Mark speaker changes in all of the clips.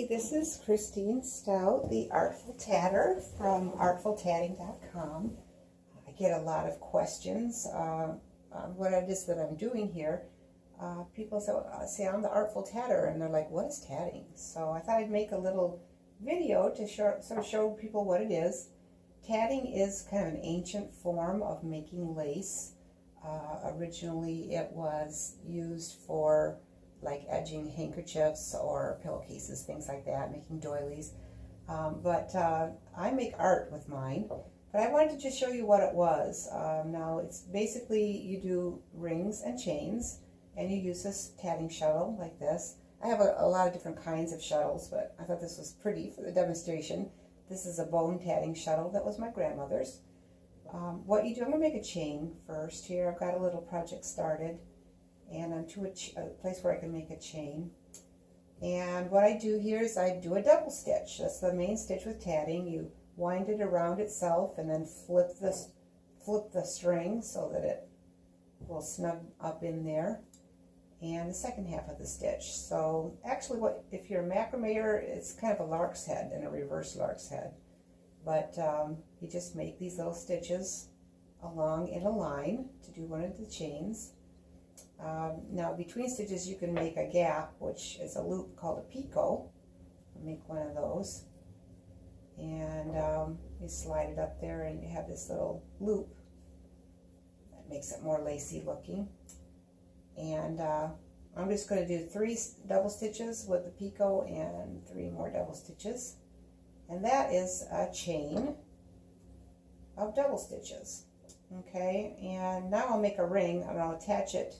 Speaker 1: Hey, this is Kristine Stout, the Artful Tatter from artfultatting.com. I get a lot of questions on what it is that I'm doing here. People say I'm the Artful Tatter, and they're like, what is tatting? So I thought I'd make a little video to sort of show people what it is. Tatting is kind of an ancient form of making lace. Originally it was used for like edging handkerchiefs or pillowcases, things like that, making doilies. But I make art with mine. But I wanted to just show you what it was. Now it's basically you do rings and chains, and you use this tatting shuttle like this. I have a lot of different kinds of shuttles, but I thought this was pretty for the demonstration. This is a bone tatting shuttle that was my grandmother's. What you do, I'm going to make a chain first here. I've got a little project started, and I'm to a place where I can make a chain. And what I do here is I do a double stitch. That's the main stitch with tatting. You wind it around itself and then flip the string so that it will snug up in there. And the second half of the stitch. So actually, if you're a macrameer, it's kind of a lark's head and a reverse lark's head. But you just make these little stitches along in a line to do one of the chains. Now between stitches you can make a gap, which is a loop called a picot. I'll make one of those, and you slide it up there and you have this little loop that makes it more lacy looking. And I'm just going to do 3 double stitches with the picot and 3 more double stitches, and that is a chain of double stitches. Okay, and now I'll make a ring and I'll attach it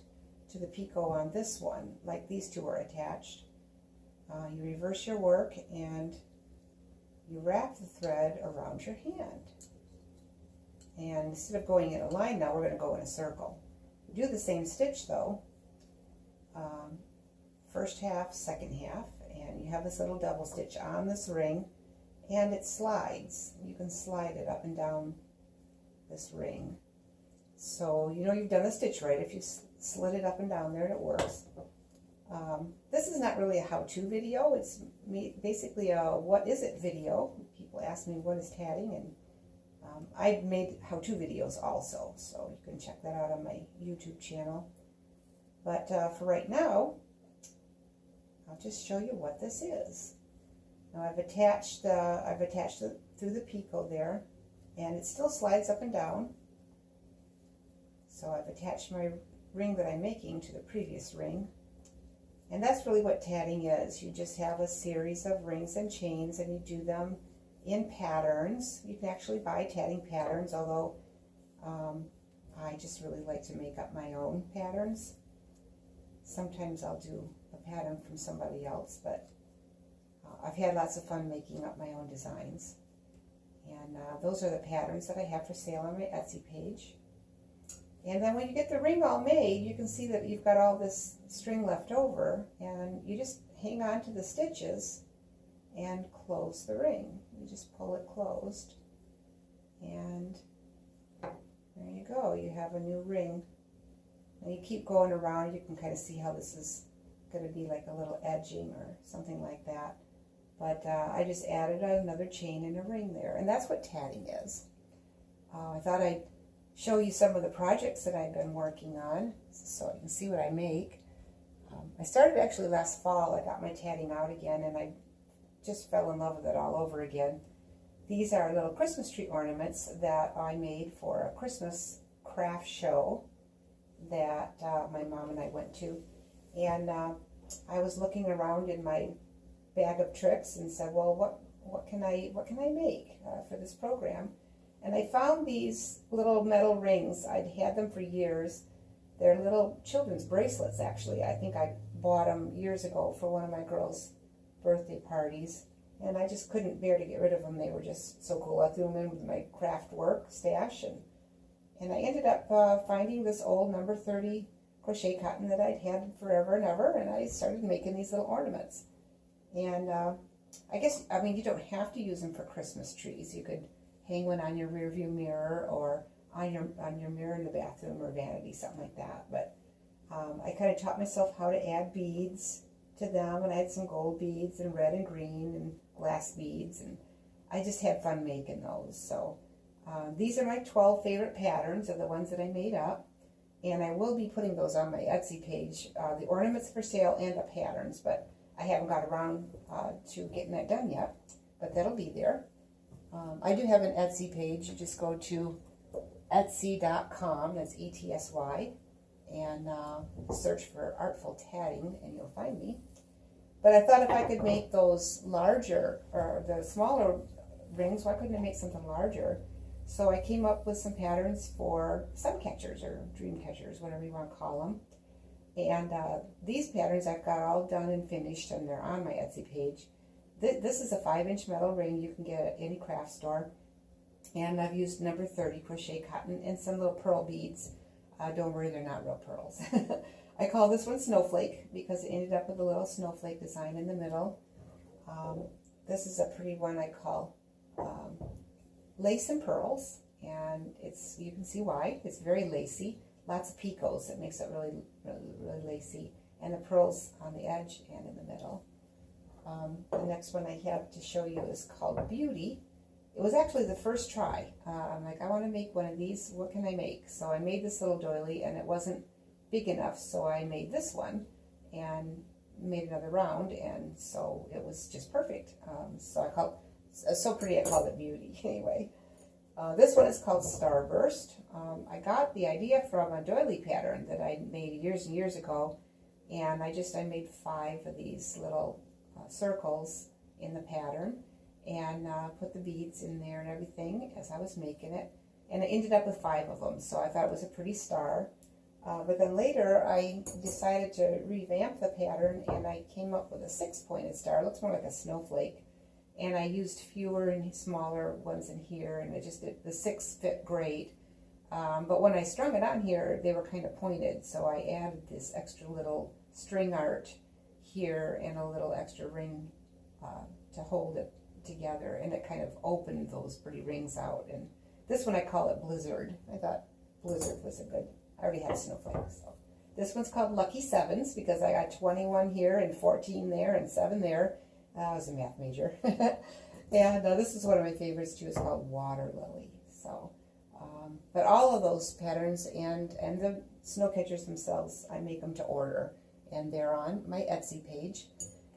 Speaker 1: to the picot on this one, like these two are attached. You reverse your work and you wrap the thread around your hand. And instead of going in a line now, we're going to go in a circle. You do the same stitch though, first half, second half, and you have this little double stitch on this ring, and it slides. You can slide it up and down this ring. So you know you've done the stitch right if you slid it up and down there and it works. This is not really a how-to video. It's basically a what is it video. People ask me what is tatting, and I've made how-to videos also, so you can check that out on my YouTube channel. But for right now, I'll just show you what this is. Now I've attached it through the picot there, and it still slides up and down. So I've attached my ring that I'm making to the previous ring. And that's really what tatting is. You just have a series of rings and chains, and you do them in patterns. You can actually buy tatting patterns, although I just really like to make up my own patterns. Sometimes I'll do a pattern from somebody else, but I've had lots of fun making up my own designs. And those are the patterns that I have for sale on my Etsy page. And then when you get the ring all made, you can see that you've got all this string left over, and you just hang on to the stitches and close the ring. You just pull it closed, and there you go. You have a new ring. And you keep going around. You can kind of see how this is going to be like a little edging or something like that. But I just added another chain and a ring there, and that's what tatting is. I thought I'd show you some of the projects that I've been working on so you can see what I make. I started actually last fall. I got my tatting out again, and I just fell in love with it all over again. These are little Christmas tree ornaments that I made for a Christmas craft show that my mom and I went to. And I was looking around in my bag of tricks and said, well, what can I make for this program? And I found these little metal rings. I'd had them for years. They're little children's bracelets, actually. I think I bought them years ago for one of my girls' birthday parties. And I just couldn't bear to get rid of them. They were just so cool. I threw them in with my craft work stash. And I ended up finding this old number 30 crochet cotton that I'd had forever and ever. And I started making these little ornaments. And I guess, I mean, you don't have to use them for Christmas trees. You could hang one on your rear view mirror, or on your mirror in the bathroom or vanity, something like that. But I kind of taught myself how to add beads to them, and I had some gold beads and red and green and glass beads, and I just had fun making those. So these are my 12 favorite patterns of the ones that I made up, and I will be putting those on my Etsy page, the ornaments for sale and the patterns, but I haven't got around to getting that done yet, but that'll be there. I do have an Etsy page. You just go to etsy.com, that's ETSY, and search for Artful Tatting, and you'll find me. But I thought if I could make those larger, or the smaller rings, why couldn't I make something larger? So I came up with some patterns for sun catchers, or dream catchers, whatever you want to call them. And these patterns I've got all done and finished, and they're on my Etsy page. This is a 5-inch metal ring you can get at any craft store. And I've used number 30 crochet cotton and some little pearl beads. Don't worry, they're not real pearls. I call this one Snowflake because it ended up with a little snowflake design in the middle. This is a pretty one I call Lace and Pearls. And you can see why. It's very lacy. Lots of picots. That makes it really, really, really lacy. And the pearls on the edge and in the middle. The next one I have to show you is called Beauty. It was actually the first try. I'm like, I want to make one of these. What can I make? So I made this little doily, and it wasn't big enough, so I made this one and made another round, and so it was just perfect. So I called so pretty. I called it Beauty. Anyway, this one is called Starburst. I got the idea from a doily pattern that I made years and years ago, and I made 5 of these little circles in the pattern, and put the beads in there and everything as I was making it, and I ended up with 5 of them, so I thought it was a pretty star. But then later I decided to revamp the pattern, and I came up with a 6-pointed star. It looks more like a snowflake, and I used fewer and smaller ones in here, and the 6 fit great. But when I strung it on here, they were kind of pointed, so I added this extra little string art here and a little extra ring to hold it together, and it kind of opened those pretty rings out. And this one I call it Blizzard. I thought Blizzard was I already have snowflakes. So this one's called Lucky Sevens because I got 21 here and 14 there and 7 there. I was a math major. And this is one of my favorites too. It's called Water Lily. So, but all of those patterns and the snow catchers themselves, I make them to order, and they're on my Etsy page.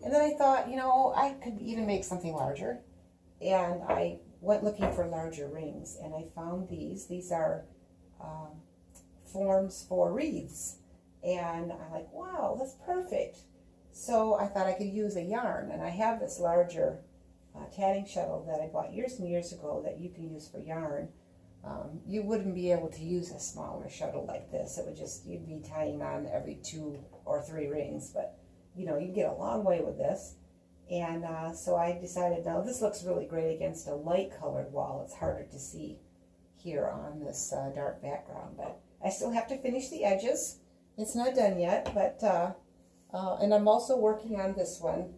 Speaker 1: And then I thought, I could even make something larger. And I went looking for larger rings, and I found these. These are forms for wreaths. And I'm like, wow, that's perfect. So I thought I could use a yarn. And I have this larger tatting shuttle that I bought years and years ago that you can use for yarn. You wouldn't be able to use a smaller shuttle like this. It would you'd be tying on every 2 or 3 rings. But you can get a long way with this. And so I decided, no, this looks really great against a light colored wall. It's harder to see here on this dark background, but I still have to finish the edges. It's not done yet, but and I'm also working on this one.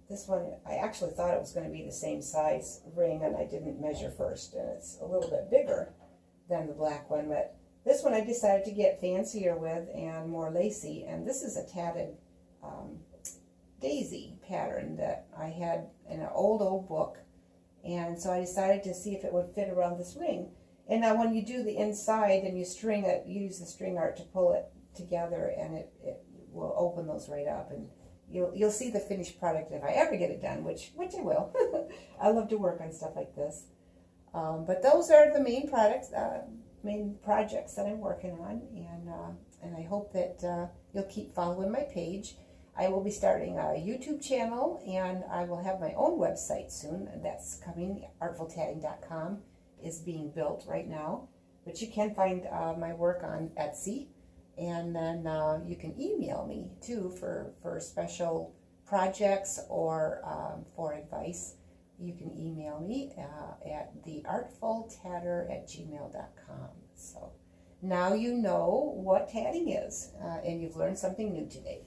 Speaker 1: This one, I actually thought it was going to be the same size ring, and I didn't measure first, and it's a little bit bigger than the black one, but this one I decided to get fancier with and more lacy, and this is a tatted daisy pattern that I had in an old book, and so I decided to see if it would fit around this ring. And now when you do the inside and you string it, you use the string art to pull it together, and it will open those right up, and you'll see the finished product if I ever get it done, which I will. I love to work on stuff like this. But those are the main projects that I'm working on, and I hope that you'll keep following my page. I will be starting a YouTube channel, and I will have my own website soon. That's coming. artfultatting.com is being built right now, but you can find my work on Etsy, and then you can email me too for special projects or for advice. You can email me at theartfultatter@gmail.com. So now you know what tatting is, and you've learned something new today.